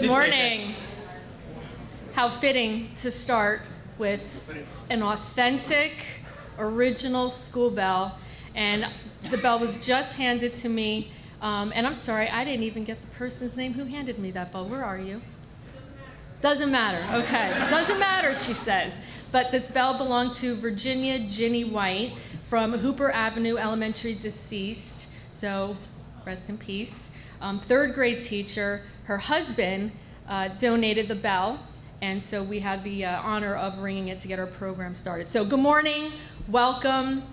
Good morning. How fitting to start with an authentic, original school bell. And the bell was just handed to me. And I'm sorry, I didn't even get the person's name who handed me that bell. Where are you? Doesn't matter. Okay. Doesn't matter, she says. But this bell belonged to Virginia Ginny White from Hooper Avenue Elementary, deceased. So rest in peace. Third grade teacher. Her husband donated the bell, and so we had the honor of ringing it to get our program started. So good morning, welcome.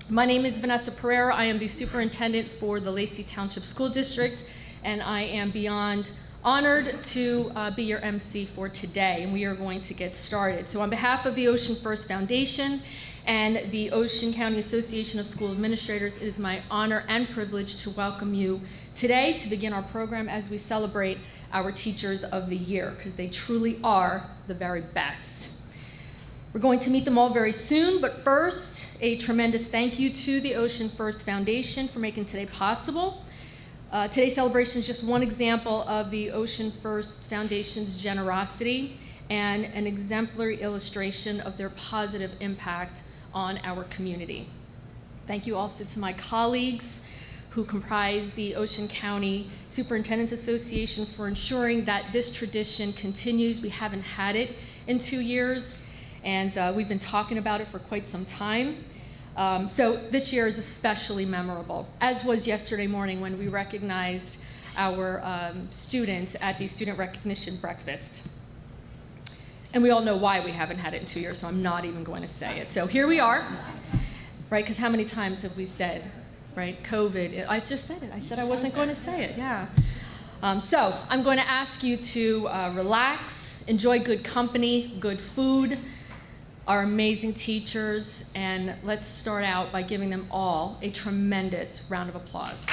My name is Vanessa Pereira. I am the superintendent for the Lacey Township School District, and I am beyond honored to be your MC for today, and we are going to get started. So on behalf of the Ocean First Foundation and the Ocean County Association of School Administrators, it is my honor and privilege to welcome you today to begin our program as we celebrate our Teachers of the Year, because they truly are the very best. We're going to meet them all very soon, but first, a tremendous thank you to the Ocean First Foundation for making today possible. Today's celebration is just one example of the Ocean First Foundation's generosity and an exemplary illustration of their positive impact on our community. Thank you also to my colleagues who comprise the Ocean County Superintendents Association for ensuring that this tradition continues. We haven't had it in 2 years, and we've been talking about it for quite some time. So this year is especially memorable, as was yesterday morning when we recognized our students at the Student Recognition Breakfast. And we all know why we haven't had it in 2 years, so I'm not even going to say it. So here we are, right? Because how many times have we said, right, COVID? I just said it. I said I wasn't going to say it, yeah. So I'm going to ask you to relax, enjoy good company, good food, our amazing teachers, and let's start out by giving them all a tremendous round of applause.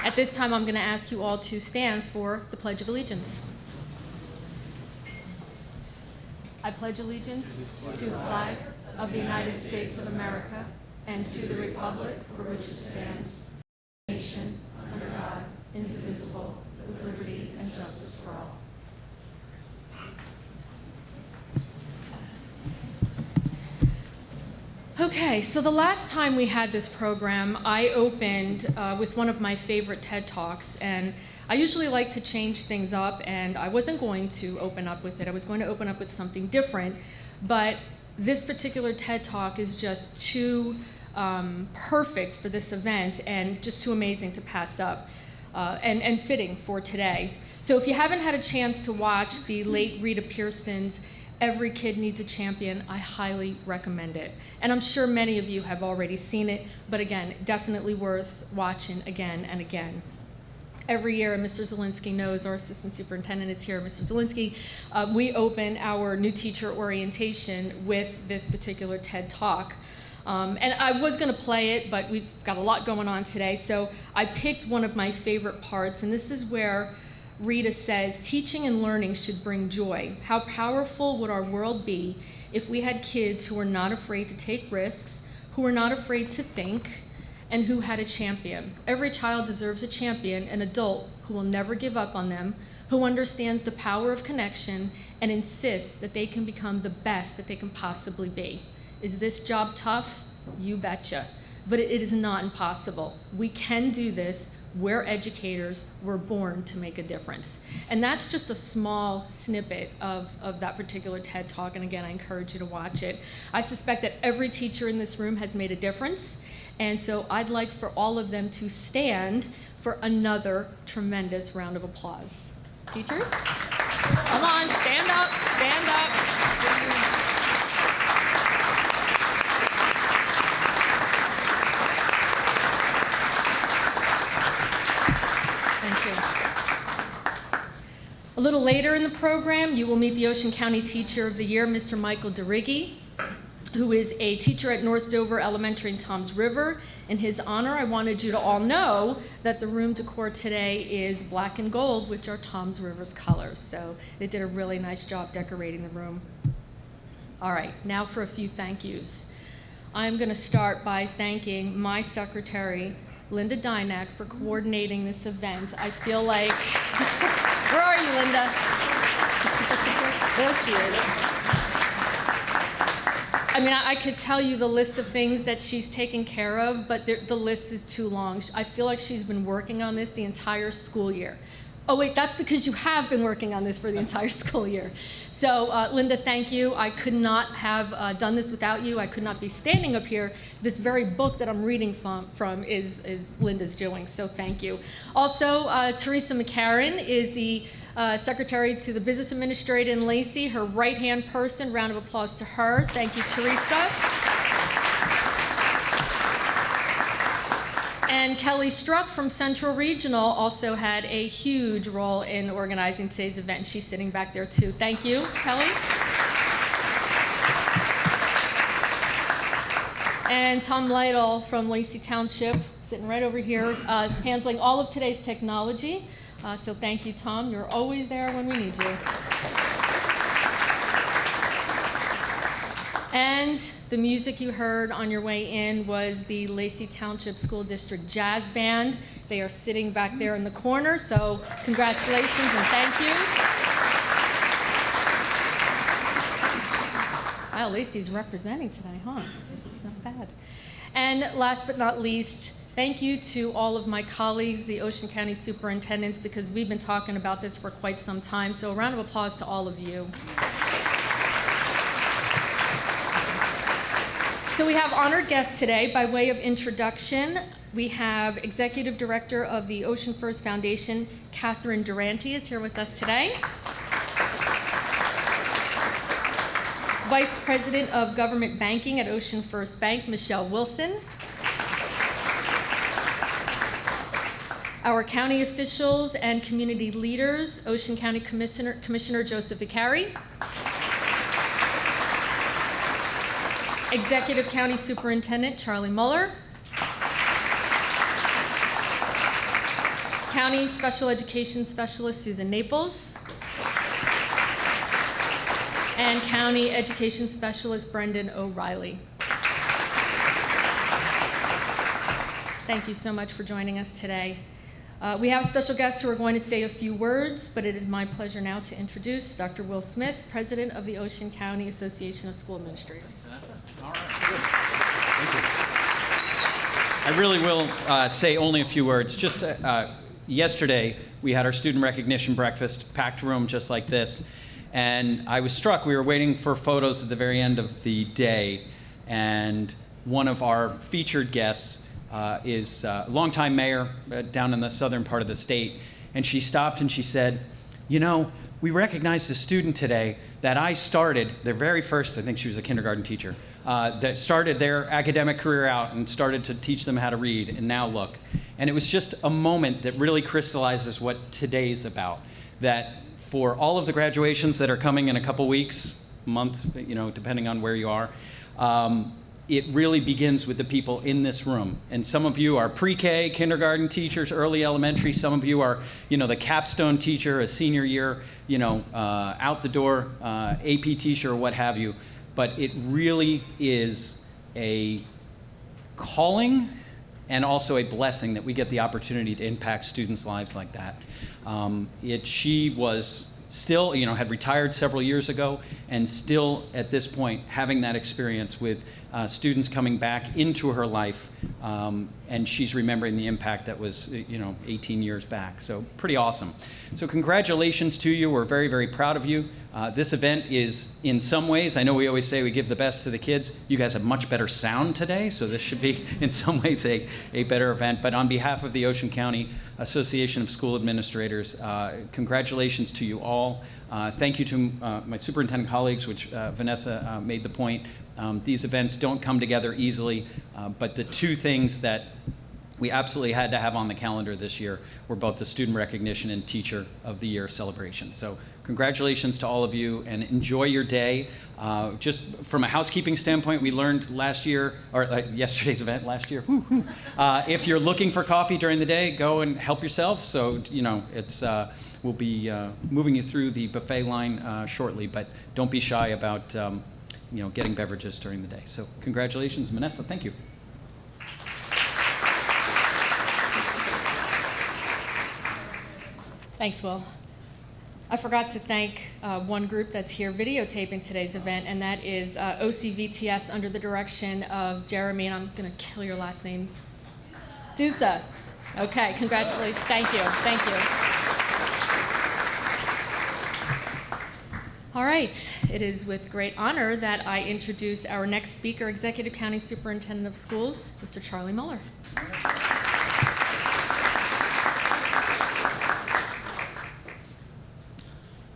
At this time, I'm going to ask you all to stand for the Pledge of Allegiance. I pledge allegiance to the flag of the United States of America and to the republic for which it stands, one nation, under God, indivisible, with liberty and justice for all. Okay, so the last time we had this program, I opened with one of my favorite TED Talks, and I usually like to change things up, and I wasn't going to open up with it. I was going to open up with something different, but this particular TED Talk is just too perfect for this event and just too amazing to pass up and fitting for today. So if you haven't had a chance to watch the late Rita Pierson's Every Kid Needs a Champion, I highly recommend it. And I'm sure many of you have already seen it, but again, definitely worth watching again and again. Every year, Mr. Zielinski knows, our assistant superintendent is here, Mr. Zielinski, we open our new teacher orientation with this particular TED Talk. And I was going to play it, but we've got a lot going on today, so I picked one of my favorite parts, and this is where Rita says, teaching and learning should bring joy. How powerful would our world be if we had kids who were not afraid to take risks, who were not afraid to think, and who had a champion? Every child deserves a champion, an adult who will never give up on them, who understands the power of connection and insists that they can become the best that they can possibly be. Is this job tough? You betcha. But it is not impossible. We can do this. We're educators. We're born to make a difference. And that's just a small snippet of that particular TED Talk. And again, I encourage you to watch it. I suspect that every teacher in this room has made a difference. And so I'd like for all of them to stand for another tremendous round of applause. Teachers? Come on, stand up, stand up. A little later in the program, you will meet the Ocean County Teacher of the Year, Mr. Michael DeRiggi, who is a teacher at North Dover Elementary in Toms River. In his honor, I wanted you to all know that the room decor today is black and gold, which are Toms River's colors. So they did a really nice job decorating the room. All right, now for a few thank yous. I'm going to start by thanking my secretary, Linda Dynack, for coordinating this event. I feel like, where are you, Linda? There she is. I mean, I could tell you the list of things that she's taken care of, but the list is too long. I feel like she's been working on this the entire school year. Oh wait, that's because you have been working on this for the entire school year. So Linda, thank you. I could not have done this without you. I could not be standing up here. This very book that I'm reading from is Linda's doing, so thank you. Also, Teresa McCarran is the Secretary to the Business Administrator in Lacey, her right-hand person. Round of applause to her. Thank you, Teresa. And Kelly Struck from Central Regional also had a huge role in organizing today's event. She's sitting back there too. Thank you, Kelly. And Tom Lytle from Lacey Township, sitting right over here, handling all of today's technology. So thank you, Tom. You're always there when we need you. And the music you heard on your way in was the Lacey Township School District Jazz Band. They are sitting back there in the corner, so congratulations and thank you. Wow, Lacey's representing today, huh? Not bad. And last but not least, thank you to all of my colleagues, the Ocean County superintendents, because we've been talking about this for quite some time. So a round of applause to all of you. So we have honored guests today. By way of introduction, we have Executive Director of the Ocean First Foundation, Catherine Durante, is here with us today. Vice President of Government Banking at Ocean First Bank, Michelle Wilson. Our county officials and community leaders, Ocean County Commissioner Joseph Vicari. Executive County Superintendent Charlie Muller. County Special Education Specialist Susan Naples. And County Education Specialist Brendan O'Reilly. Thank you so much for joining us today. We have special guests who are going to say a few words, but it is my pleasure now to introduce Dr. Will Smith, President of the Ocean County Association of School Administrators. All right. Thank you. I really will say only a few words. Just yesterday, we had our student recognition breakfast, packed room just like this, and I was struck. We were waiting for photos at the very end of the day, and one of our featured guests is a longtime mayor down in the southern part of the state, and she stopped and she said, you know, we recognized a student today that I started their very first, I think she was a kindergarten teacher, that started their academic career out and started to teach them how to read, and now look. And it was just a moment that really crystallizes what today's about, that for all of the graduations that are coming in a couple weeks, month, you know, depending on where you are, it really begins with the people in this room. And some of you are pre-K, kindergarten teachers, early elementary. Some of you are, you know, the capstone teacher, a senior year, you know, out the door, AP teacher or what have you. But it really is a calling and also a blessing that we get the opportunity to impact students' lives like that. She was still, you know, had retired several years ago, and still at this point having that experience with students coming back into her life, and she's remembering the impact that was, you know, 18 years back. So pretty awesome. So congratulations to you. We're very, very proud of you. This event is, in some ways, I know we always say we give the best to the kids. You guys have much better sound today, so this should be, in some ways, a better event. But on behalf of the Ocean County Association of School Administrators, congratulations to you all. Thank you to my superintendent colleagues, which Vanessa made the point. These events don't come together easily, but the two things that we absolutely had to have on the calendar this year were both the Student Recognition and Teacher of the Year celebration. So congratulations to all of you, and enjoy your day. Just from a housekeeping standpoint, we learned last year, or yesterday's event last year, if you're looking for coffee during the day, go and help yourself. So, you know, it's we'll be moving you through the buffet line shortly, but don't be shy about getting beverages during the day. So congratulations, Vanessa. Thank you. Thanks, Will. I forgot to thank one group that's here videotaping today's event, and that is OCVTS under the direction of Jeremy, and I'm going to kill your last name. Dusa. Okay, congratulations. Thank you. Thank you. All right, it is with great honor that I introduce our next speaker, Executive County Superintendent of Schools, Mr. Charlie Mueller.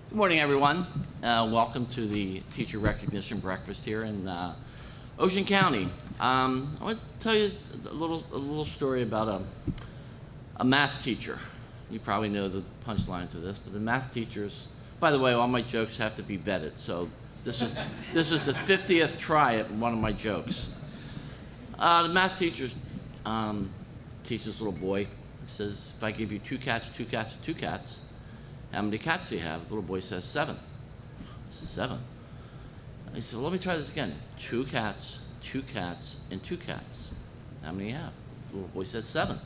Good morning, everyone. Welcome to the Teacher Recognition Breakfast here in Ocean County. I want to tell you a little story about a math teacher. You probably know the punchline to this, but the math teachers. By the way, all my jokes have to be vetted, so this is the 50th try at one of my jokes. The math teacher teaches this little boy. He says, "If I give you 2 cats, 2 cats, 2 cats, how many cats do you have?" The little boy says, 7. He says, 7. He said, "Well, let me try this again. 2 cats, 2 cats, and 2 cats. How many do you have?" The little boy said, 7.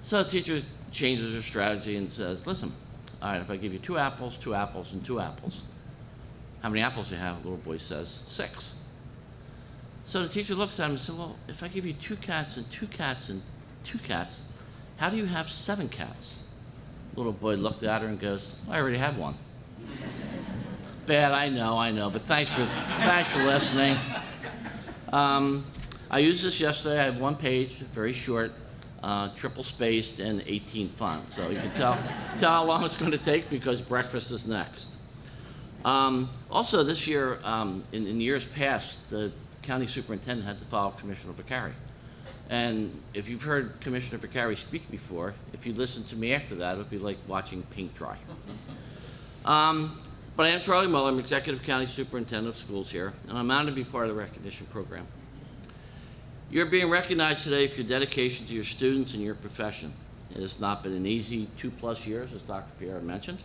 So the teacher changes her strategy and says, "Listen, all right, if I give you 2 apples, 2 apples, and 2 apples, how many apples do you have?" The little boy says, 6. So the teacher looks at him and says, "Well, if I give you 2 cats and 2 cats and 2 cats, how do you have 7 cats?" The little boy looked at her and goes, "I already have one." Bad, I know, but thanks for listening. I used this yesterday. I have 1 page, very short, triple spaced and 18 font, so you can tell how long it's going to take because breakfast is next. Also, this year, in years past, the county superintendent had to follow Commissioner Vicari. And if you've heard Commissioner Vicari speak before, if you listen to me after that, it would be like watching paint dry. But I am Charlie Mueller. I'm Executive County Superintendent of Schools here, and I'm honored to be part of the recognition program. You're being recognized today for your dedication to your students and your profession. It has not been an easy 2+ years, as Dr. Pierre mentioned.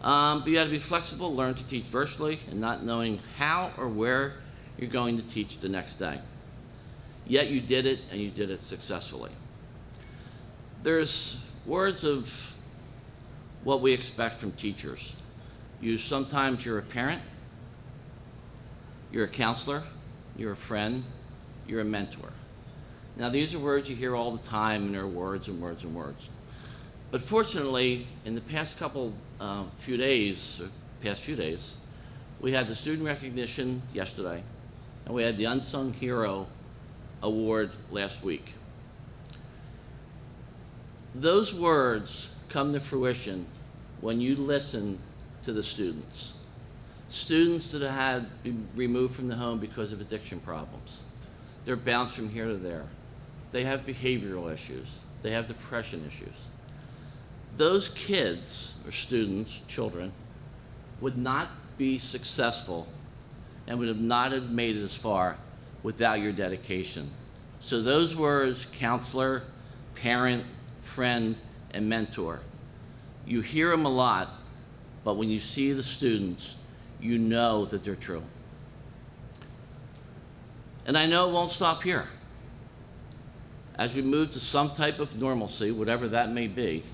But you had to be flexible, learn to teach virtually, and not knowing how or where you're going to teach the next day. Yet you did it, and you did it successfully. There's words of what we expect from teachers. Sometimes you're a parent, you're a counselor, you're a friend, you're a mentor. Now, these are words you hear all the time, and they're words and words and words. But fortunately, in the past few days, we had the student recognition yesterday, and we had the Unsung Hero Award last week. Those words come to fruition when you listen to the students. Students that have been removed from the home because of addiction problems. They're bounced from here to there. They have behavioral issues. They have depression issues. Those kids, or students, children, would not be successful and would have not have made it as far without your dedication. So those words, counselor, parent, friend, and mentor, you hear them a lot, but when you see the students, you know that they're true. And I know it won't stop here. As we move to some type of normalcy, whatever that may be,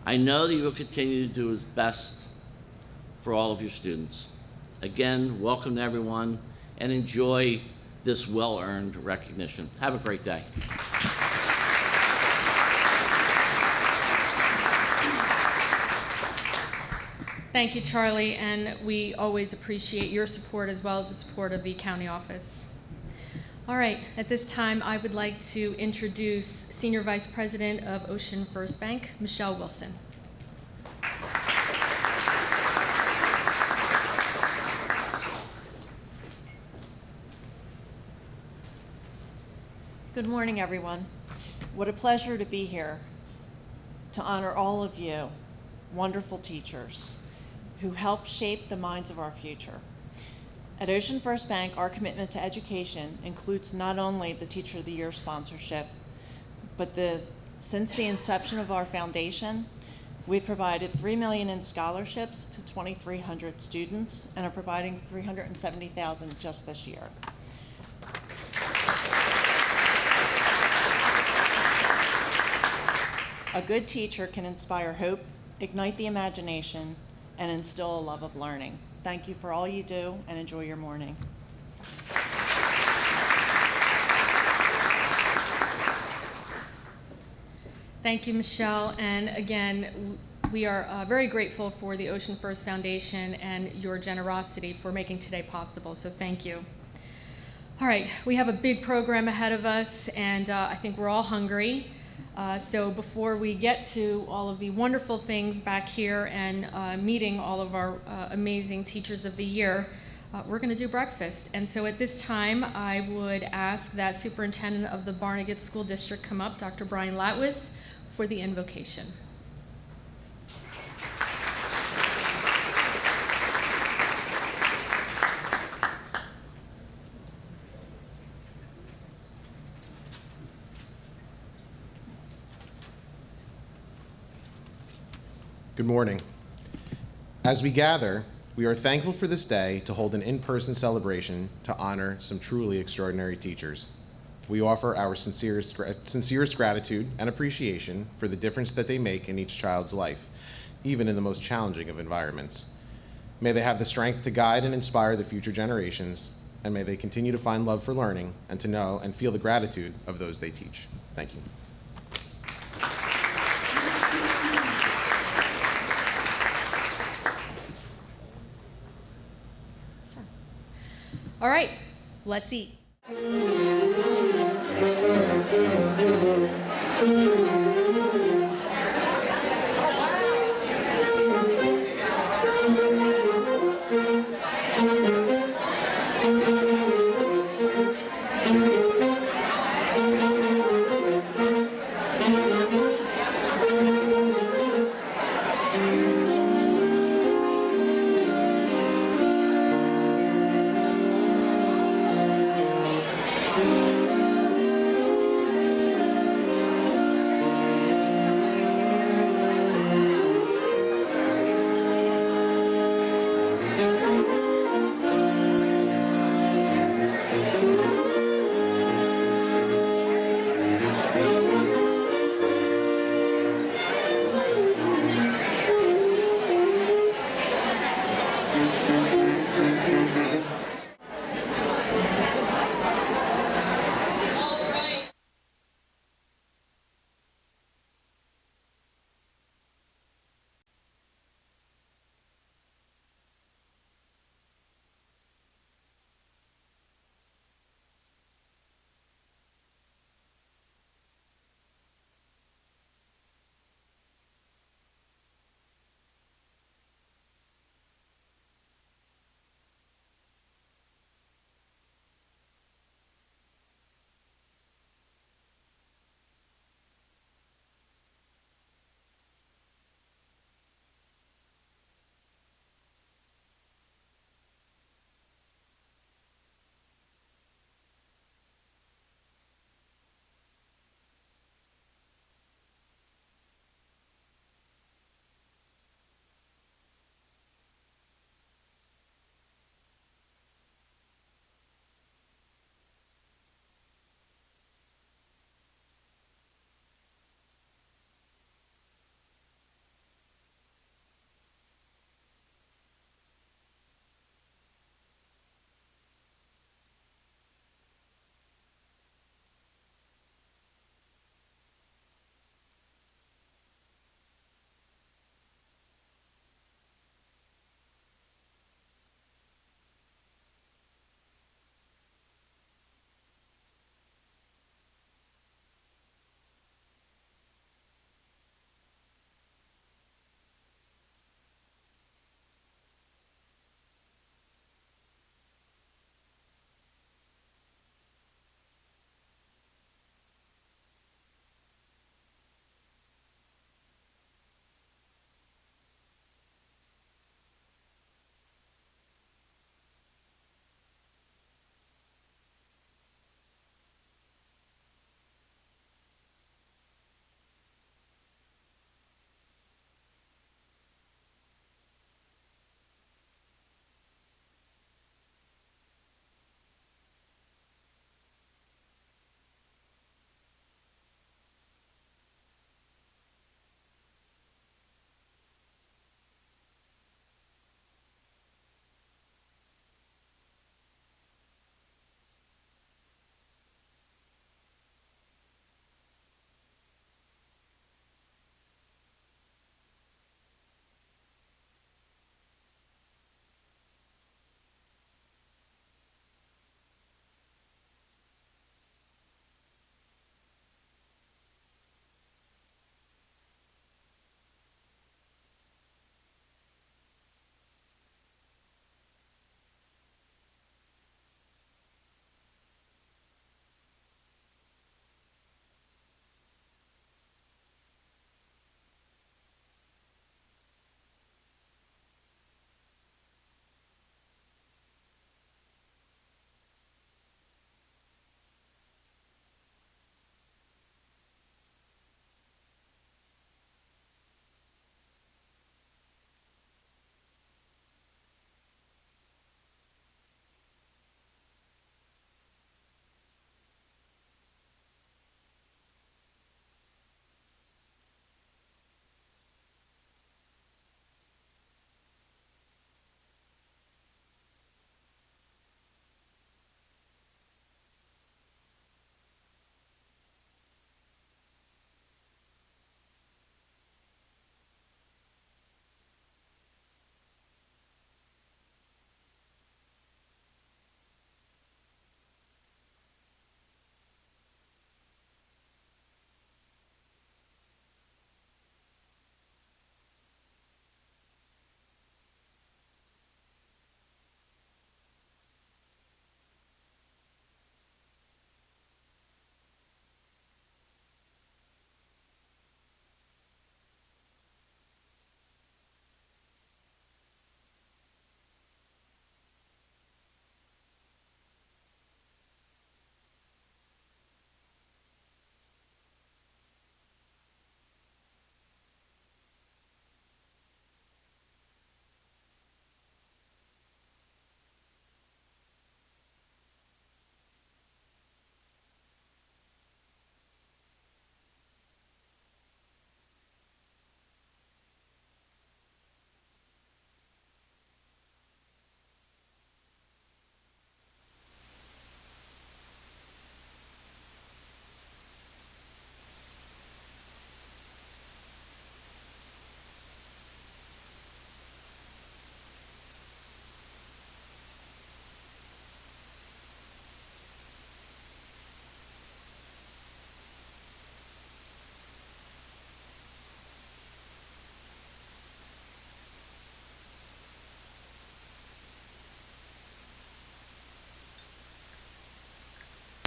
I know that you will continue to do his best for all of your students. Again, welcome to everyone, and enjoy this well-earned recognition. Have a great day. Thank you, Charlie, and we always appreciate your support as well as the support of the county office. All right, at this time, I would like to introduce Senior Vice President of Ocean First Bank, Michelle Wilson. Good morning, everyone. What a pleasure to be here to honor all of you, wonderful teachers, who helped shape the minds of our future. At Ocean First Bank, our commitment to education includes not only the Teacher of the Year sponsorship, but since the inception of our foundation, We've provided $3 million in scholarships to 2,300 students and are providing $370,000 just this year. A good teacher can inspire hope, ignite the imagination, and instill a love of learning. Thank you for all you do, and enjoy your morning. Thank you, Michelle. And again, we are very grateful for the Ocean First Foundation and your generosity for making today possible, so thank you. All right, we have a big program ahead of us, and I think we're all hungry. So before we get to all of the wonderful things back here and meeting all of our amazing Teachers of the Year, we're going to do breakfast. And so at this time, I would ask that Superintendent of the Barnegat School District come up, Dr. Brian Latwis, for the invocation. Good morning. As we gather, we are thankful for this day to hold an in-person celebration to honor some truly extraordinary teachers. We offer our sincerest gratitude and appreciation for the difference that they make in each child's life, even in the most challenging of environments. May they have the strength to guide and inspire the future generations, and may they continue to find love for learning and to know and feel the gratitude of those they teach. Thank you. All right, let's eat.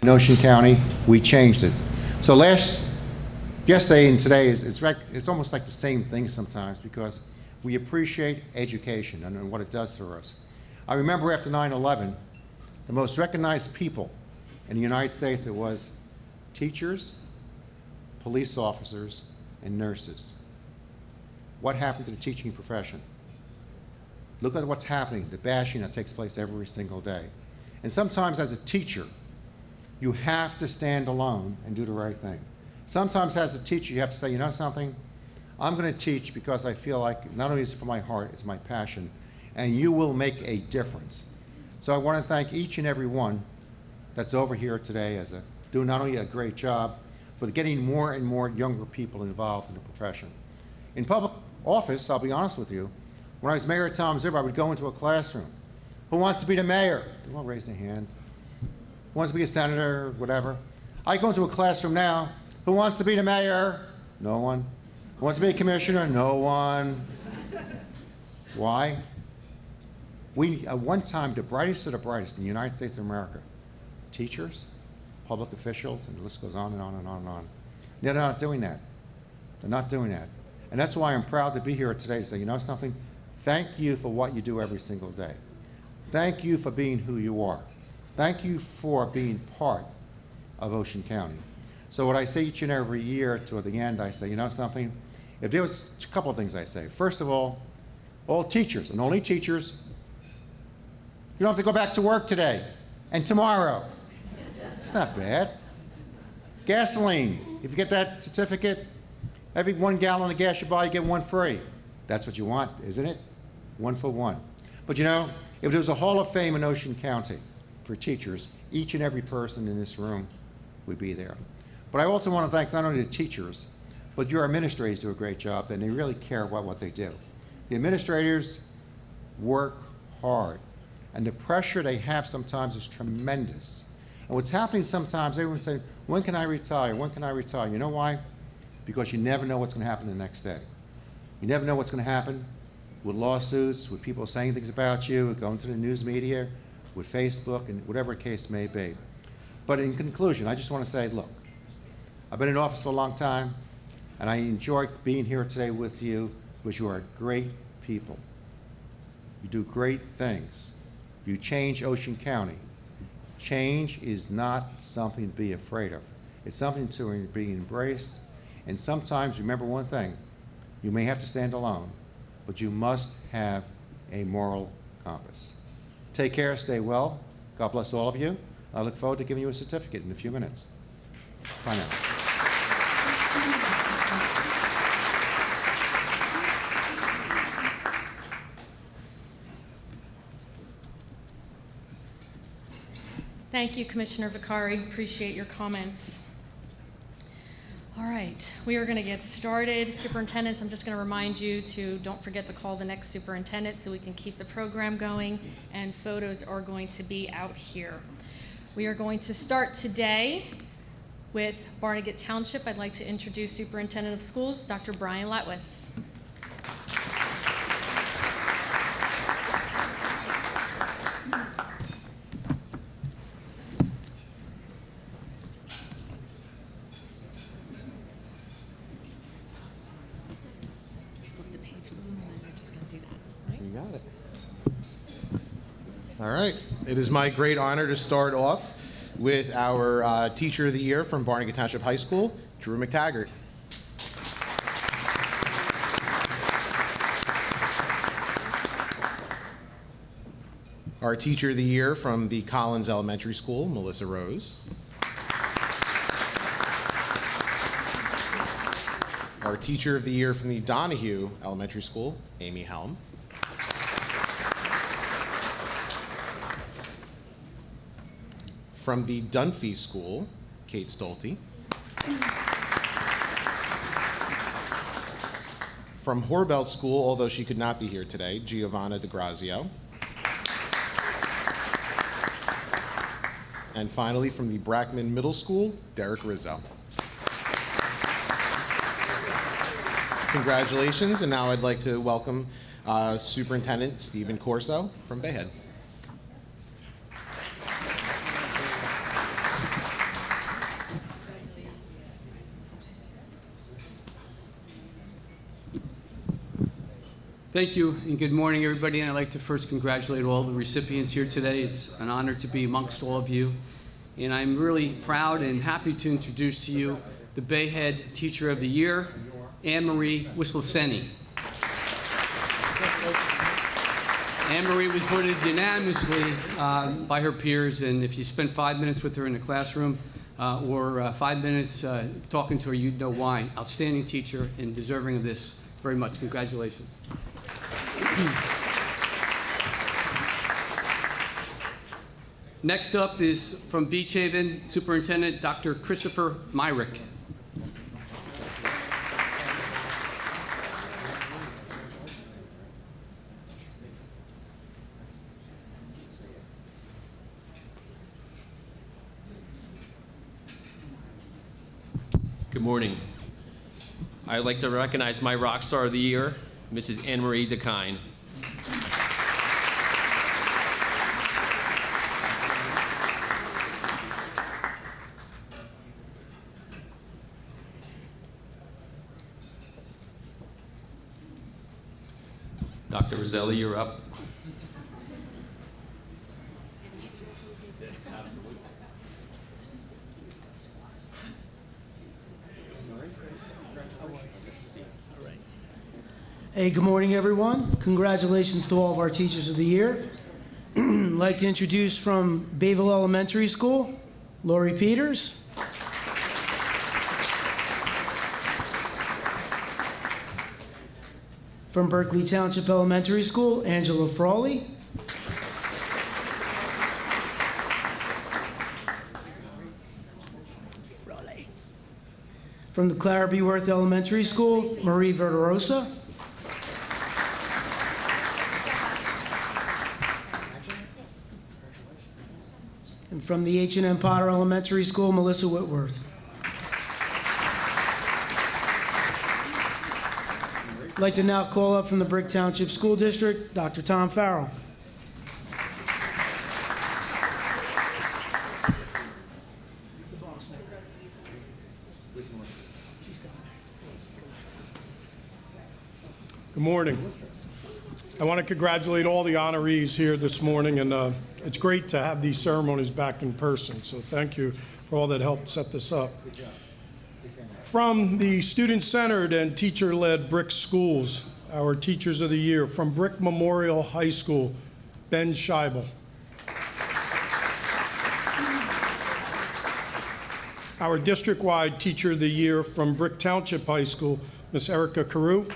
in Ocean County, we changed it. So yesterday and today, it's almost like the same thing sometimes because we appreciate education and what it does for us. I remember after 9/11, the most recognized people in the United States, it was teachers, police officers, and nurses. What happened to the teaching profession? Look at what's happening, the bashing that takes place every single day. And sometimes as a teacher, you have to stand alone and do the right thing. Sometimes as a teacher, you have to say, you know something? I'm going to teach because I feel like not only is it for my heart, it's my passion, and you will make a difference. So I want to thank each and every one that's over here today doing not only a great job, but getting more and more younger people involved in the profession. In public office, I'll be honest with you, when I was mayor of Toms River, I would go into a classroom. Who wants to be the mayor? They won't raise their hand. Who wants to be a senator, whatever? I go into a classroom now. Who wants to be the mayor? No one. Who wants to be a commissioner? No one. Why? We, at one time, the brightest of the brightest in the United States of America, teachers, public officials, and the list goes on and on and on and on. They're not doing that. They're not doing that. And that's why I'm proud to be here today to say, you know something? Thank you for what you do every single day. Thank you for being who you are. Thank you for being part of Ocean County. So what I say each and every year toward the end, I say, you know something? If there was a couple of things I say. First of all teachers, and only teachers, you don't have to go back to work today and tomorrow. It's not bad. Gasoline, if you get that certificate, every 1 gallon of gas you buy, you get 1 free. That's what you want, isn't it? 1 for 1. But you know, if there was a Hall of Fame in Ocean County for teachers, each and every person in this room would be there. But I also want to thank not only the teachers, but your administrators do a great job, and they really care about what they do. The administrators work hard, and the pressure they have sometimes is tremendous. And what's happening sometimes, everyone's saying, when can I retire? When can I retire? You know why? Because you never know what's going to happen the next day. You never know what's going to happen with lawsuits, with people saying things about you, going to the news media, with Facebook, and whatever the case may be. But in conclusion, I just want to say, look, I've been in office for a long time, and I enjoy being here today with you because you are great people. You do great things. You change Ocean County. Change is not something to be afraid of. It's something to be embraced. And sometimes, remember one thing, you may have to stand alone, but you must have a moral compass. Take care, stay well. God bless all of you. I look forward to giving you a certificate in a few minutes. Bye now. Thank you, Commissioner Vicari. Appreciate your comments. All right, we are going to get started. Superintendents, I'm just going to remind you to don't forget to call the next superintendent so we can keep the program going, and photos are going to be out here. We are going to start today with Barnegat Township. I'd like to introduce Superintendent of Schools, Dr. Brian Latwis. You got it. All right. It is my great honor to start off with our Teacher of the Year from Barnegat Township High School, Drew McTaggart. Our Teacher of the Year from the Collins Elementary School, Melissa Rose. Our Teacher of the Year from the Donahue Elementary School, Amy Helm. From the Dunphy School, Kate Stolte. From Horbelt School, although she could not be here today, Giovanna DeGrazio. And finally, from the Brackman Middle School, Derek Rizzo. Congratulations, and now I'd like to welcome Superintendent Stephen Corso from Bayhead. Thank you, and good morning, everybody. And I'd like to first congratulate all the recipients here today. It's an honor to be amongst all of you. And I'm really proud and happy to introduce to you the Bayhead Teacher of the Year, Anne-Marie Wisliceni. Anne-Marie was voted unanimously by her peers, and if you spent 5 minutes with her in the classroom or 5 minutes talking to her, you'd know why. Outstanding teacher and deserving of this very much. Congratulations. Next up is from Beach Haven, Superintendent Dr. Christopher Myrick. Good morning. I'd like to recognize my rock star of the year, Mrs. Anne-Marie DeKine. Dr. Roselli, you're up. Hey, good morning, everyone. Congratulations to all of our Teachers of the Year. I'd like to introduce from Bayville Elementary School, Lori Peters. From Berkeley Township Elementary School, Angela Frawley. From the Clara B. Worth Elementary School, Marie Verderosa. And from the H&M Potter Elementary School, Melissa Whitworth. I'd like to now call up from the Brick Township School District, Dr. Tom Farrell. Good morning. I want to congratulate all the honorees here this morning, and it's great to have these ceremonies back in person, so thank you for all that helped set this up. From the student-centered and teacher-led Brick schools, our Teachers of the Year, from Brick Memorial High School, Ben Scheibel. Our district-wide Teacher of the Year from Brick Township High School, Miss Erica Carew.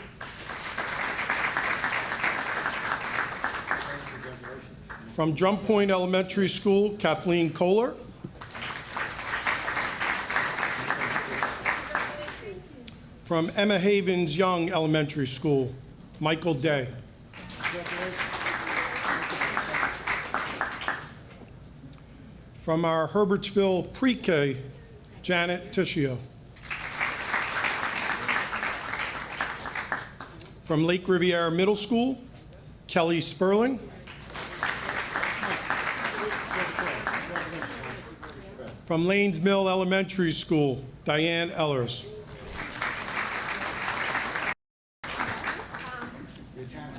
From Drum Point Elementary School, Kathleen Kohler. From Emma Havens Young Elementary School, Michael Day. From our Herbertsville Pre-K, Janet Tishio. From Lake Riviera Middle School, Kelly Sperling. From Lanes Mill Elementary School, Diane Ellers.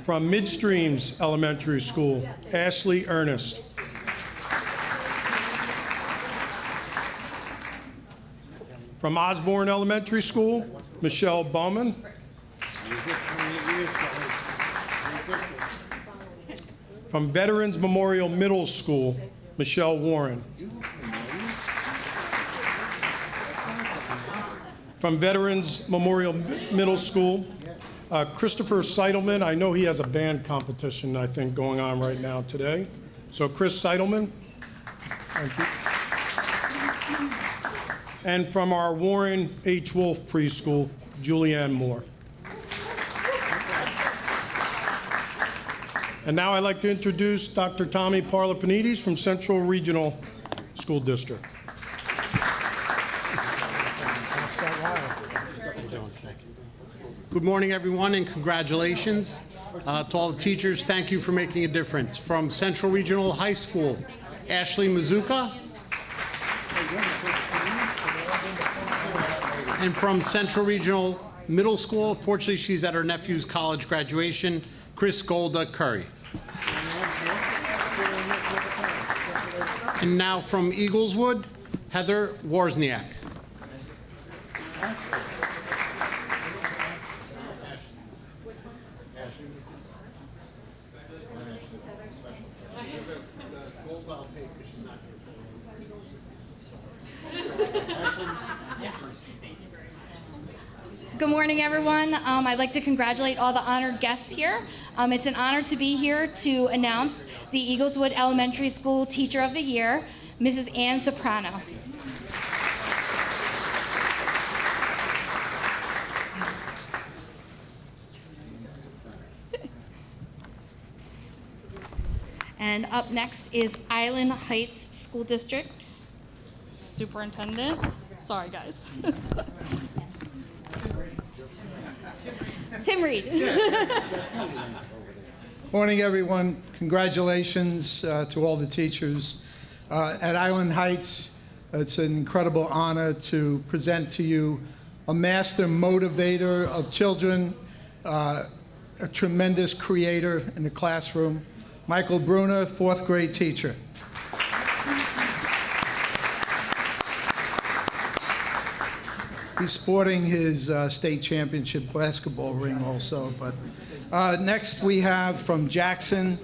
From Midstreams Elementary School, Ashley Ernest. From Osborne Elementary School, Michelle Bowman. From Veterans Memorial Middle School, Michelle Warren. From Veterans Memorial Middle School, Christopher Seidelman. I know he has a band competition, I think, going on right now today. So Chris Seidelman. Thank you. And from our Warren H. Wolf Preschool, Julianne Moore. And now I'd like to introduce Dr. Tommy Parlapanides from Central Regional School District. Good morning, everyone, and congratulations to all the teachers. Thank you for making a difference. From Central Regional High School, Ashley Mazuka. And from Central Regional Middle School, fortunately, she's at her nephew's college graduation, Chris Golda Curry. And now from Eagleswood, Heather Wozniak. Good morning, everyone. I'd like to congratulate all the honored guests here. It's an honor to be here to announce the Eagleswood Elementary School Teacher of the Year, Mrs. Ann Soprano. And up next is Island Heights School District Superintendent. Sorry, guys. Tim Reed. Morning, everyone. Congratulations to all the teachers. At Island Heights, it's an incredible honor to present to you a master motivator of children, a tremendous creator in the classroom, Michael Bruner, fourth grade teacher. He's sporting his state championship basketball ring also. But next we have from Jackson,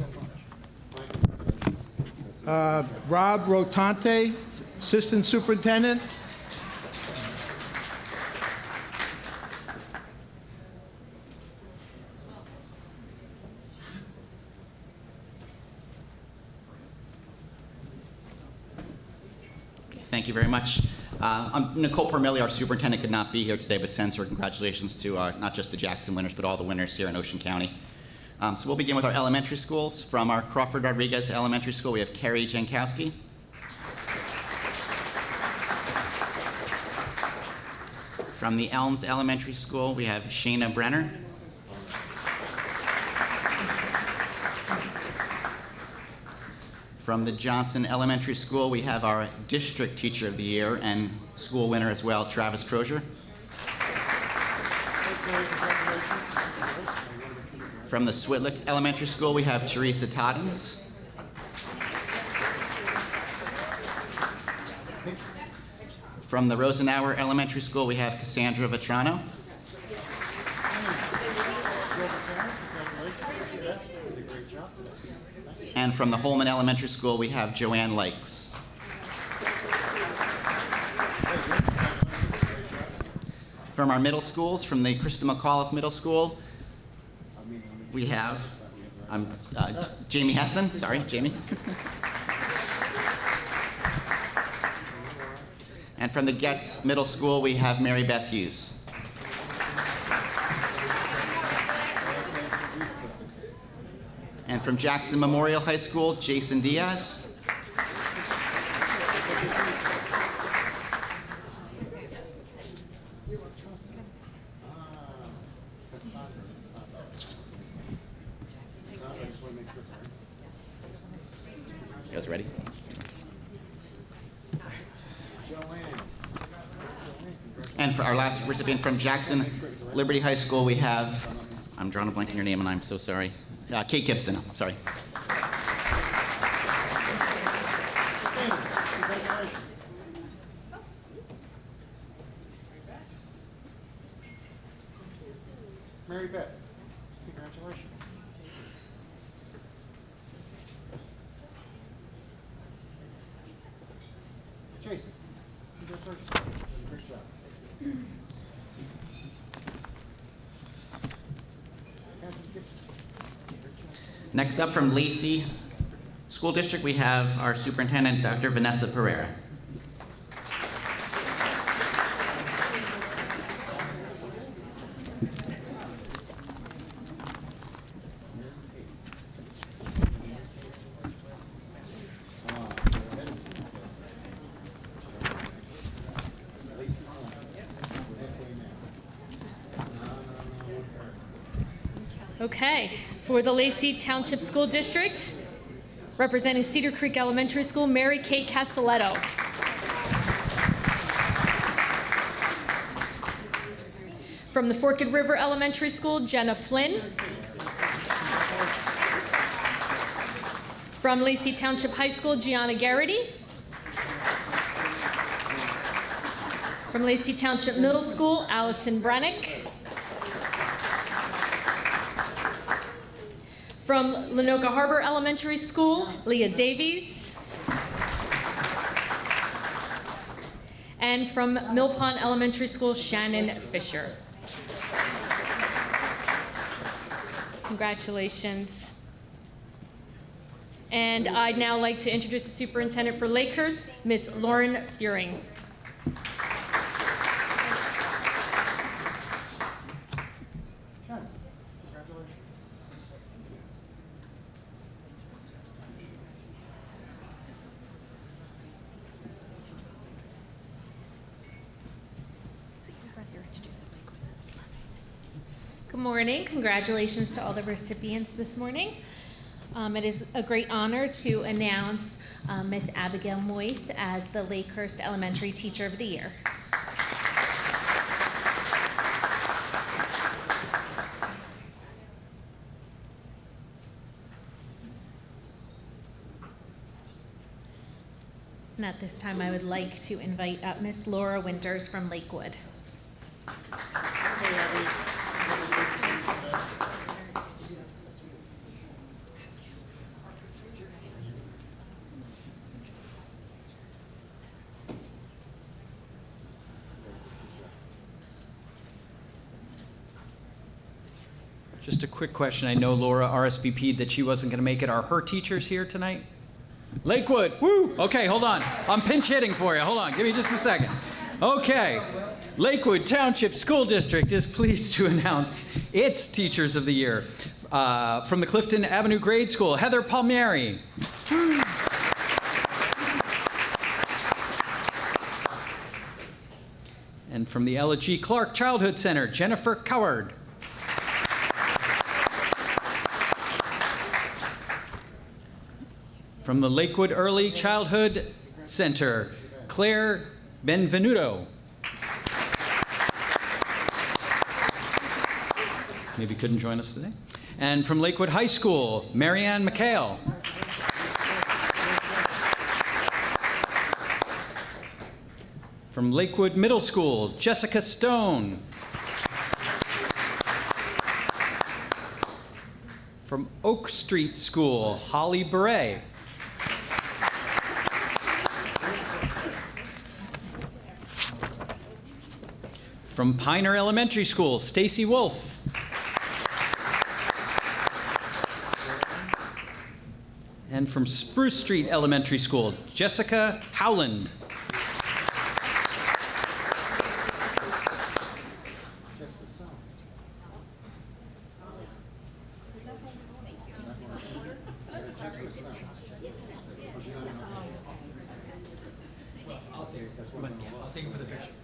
Rob Rotante, assistant superintendent. Thank you very much. Nicole Parmilli, our superintendent, could not be here today, but sends her congratulations to not just the Jackson winners, but all the winners here in Ocean County. So we'll begin with our elementary schools. From our Crawford Rodriguez Elementary School, we have Carrie Jankowski. From the Elms Elementary School, we have Shayna Brenner. From the Johnson Elementary School, we have our District Teacher of the Year and school winner as well, Travis Crozier. From the Switlick Elementary School, we have Teresa Toddens. From the Rosenauer Elementary School, we have Cassandra Vetrano. And from the Holman Elementary School, we have Joanne Likes. From our middle schools, from the Krista McAuliffe Middle School, we have Jamie Heston. Sorry, Jamie. And from the Getz Middle School, we have Mary Beth Hughes. And from Jackson Memorial High School, Jason Diaz. You guys ready? And for our last recipient from Jackson Liberty High School, we have, I'm drawing a blank on your name and I'm so sorry. Kate Gibson, sorry. Mary Beth, congratulations. Jason, congratulations. Great job. Next up from Lacey School District, we have our superintendent, Dr. Vanessa Pereira. Okay, for the Lacey Township School District, representing Cedar Creek Elementary School, Mary Kate Castelletto. From the Forked River Elementary School, Jenna Flynn. From Lacey Township High School, Gianna Garrity. From Lacey Township Middle School, Allison Brennick. From Lenoka Harbor Elementary School, Leah Davies. And from Mill Pond Elementary School, Shannon Fisher. Congratulations. And I'd now like to introduce the superintendent for Lakehurst, Miss Lauren Furing. Good morning. Congratulations to all the recipients this morning. It is a great honor to announce Miss Abigail Moyse as the Lakehurst Elementary Teacher of the Year. And at this time, I would like to invite up Miss Laura Winters from Lakewood. Just a quick question. I know Laura RSVP'd that she wasn't going to make it. Are her teachers here tonight? Lakewood, woo! Okay, hold on. I'm pinch hitting for you. Hold on, give me just a second. Okay, Lakewood Township School District is pleased to announce its Teachers of the Year. From the Clifton Avenue Grade School, Heather Palmieri. And from the Ella G. Clark Childhood Center, Jennifer Coward. From the Lakewood Early Childhood Center, Claire Benvenuto. Maybe couldn't join us today. And from Lakewood High School, Marianne McHale. From Lakewood Middle School, Jessica Stone. From Oak Street School, Holly Beret. From Piner Elementary School, Stacy Wolf. And from Spruce Street Elementary School, Jessica Howland.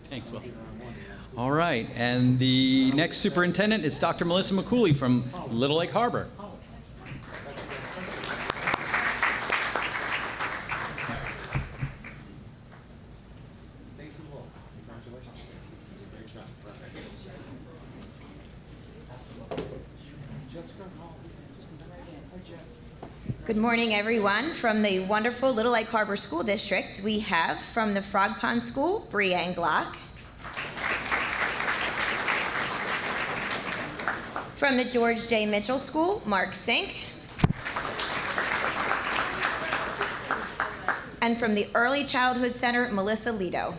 Thanks, Will. All right, and the next superintendent is Dr. Melissa McCooley from Little Lake Harbor. Good morning, everyone. From the wonderful Little Lake Harbor School District, we have from the Frog Pond School, Brianne Glock. From the George J. Mitchell School, Mark Sink. And from the Early Childhood Center, Melissa Lido.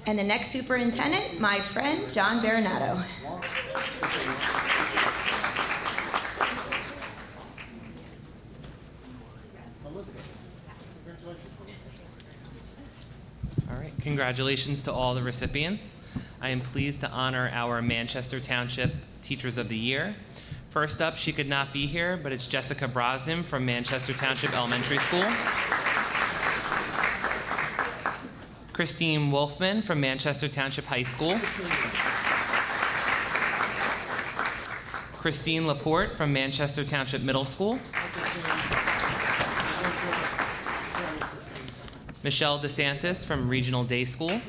And the next superintendent, my friend, John Baronato. All right, congratulations to all the recipients. I am pleased to honor our Manchester Township Teachers of the Year. First up, she could not be here, but it's Jessica Brosnan from Manchester Township Elementary School. Christine Wolfman from Manchester Township High School. Christine Laporte from Manchester Township Middle School. Michelle DeSantis from Regional Day School.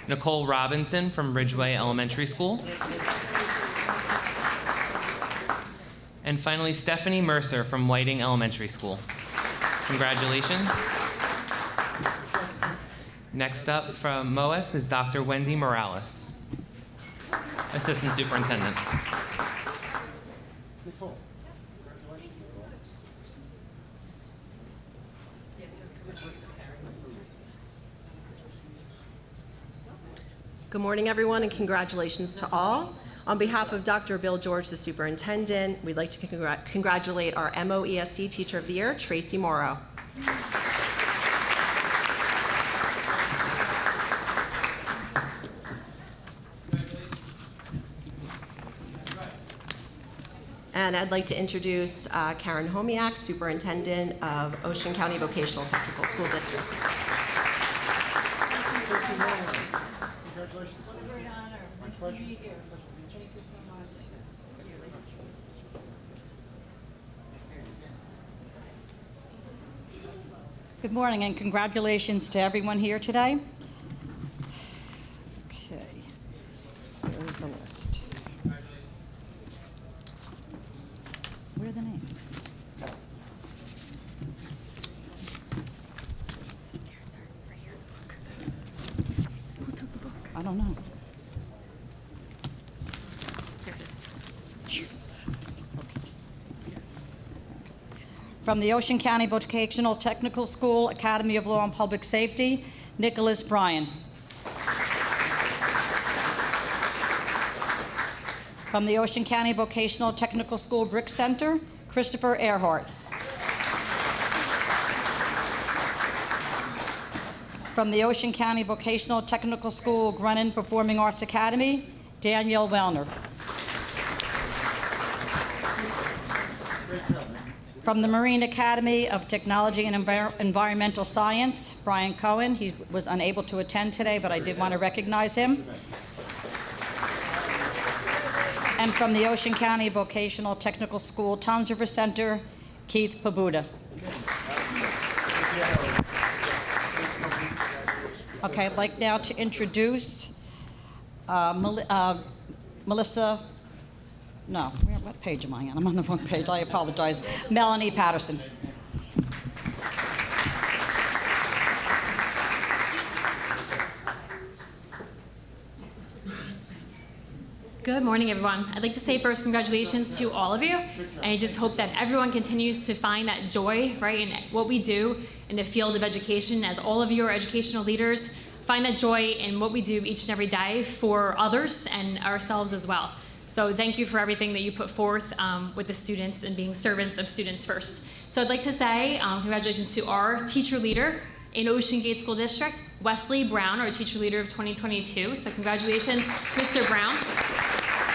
Nicole Robinson from Ridgeway Elementary School. And finally, Stephanie Mercer from Whiting Elementary School. Congratulations. Next up from MOESC is Dr. Wendy Morales, Assistant Superintendent. Good morning, everyone, and congratulations to all. On behalf of Dr. Bill George, the superintendent, we'd like to congratulate our MOESC Teacher of the Year, Tracy Morrow. And I'd like to introduce Karen Homiak, Superintendent of Ocean County Vocational Technical School District. Congratulations. Great honor. Nice to be here. Thank you so much. Good morning and congratulations to everyone here today. Okay, here's the list. Where are the names? Who took the book? I don't know. There it is. From the Ocean County Vocational Technical School, Academy of Law and Public Safety, Nicholas Bryan. From the Ocean County Vocational Technical School Brick Center, Christopher Earhart. From the Ocean County Vocational Technical School Grunin Performing Arts Academy, Danielle Wellner. From the Marine Academy of Technology and Environmental Science, Brian Cohen. He was unable to attend today, but I did want to recognize him. And from the Ocean County Vocational Technical School, Toms River Center, Keith Pabuda. Okay, I'd like now to introduce Melissa. No, what page am I on? I'm on the wrong page. I apologize. Melanie Patterson. Good morning, everyone. I'd like to say first congratulations to all of you. And I just hope that everyone continues to find that joy, right, in what we do in the field of education, as all of you are educational leaders. Find that joy in what we do each and every day for others and ourselves as well. So thank you for everything that you put forth with the students and being servants of students first. So I'd like to say congratulations to our teacher leader in Ocean Gate School District, Wesley Brown, our teacher leader of 2022. So congratulations, Mr. Brown.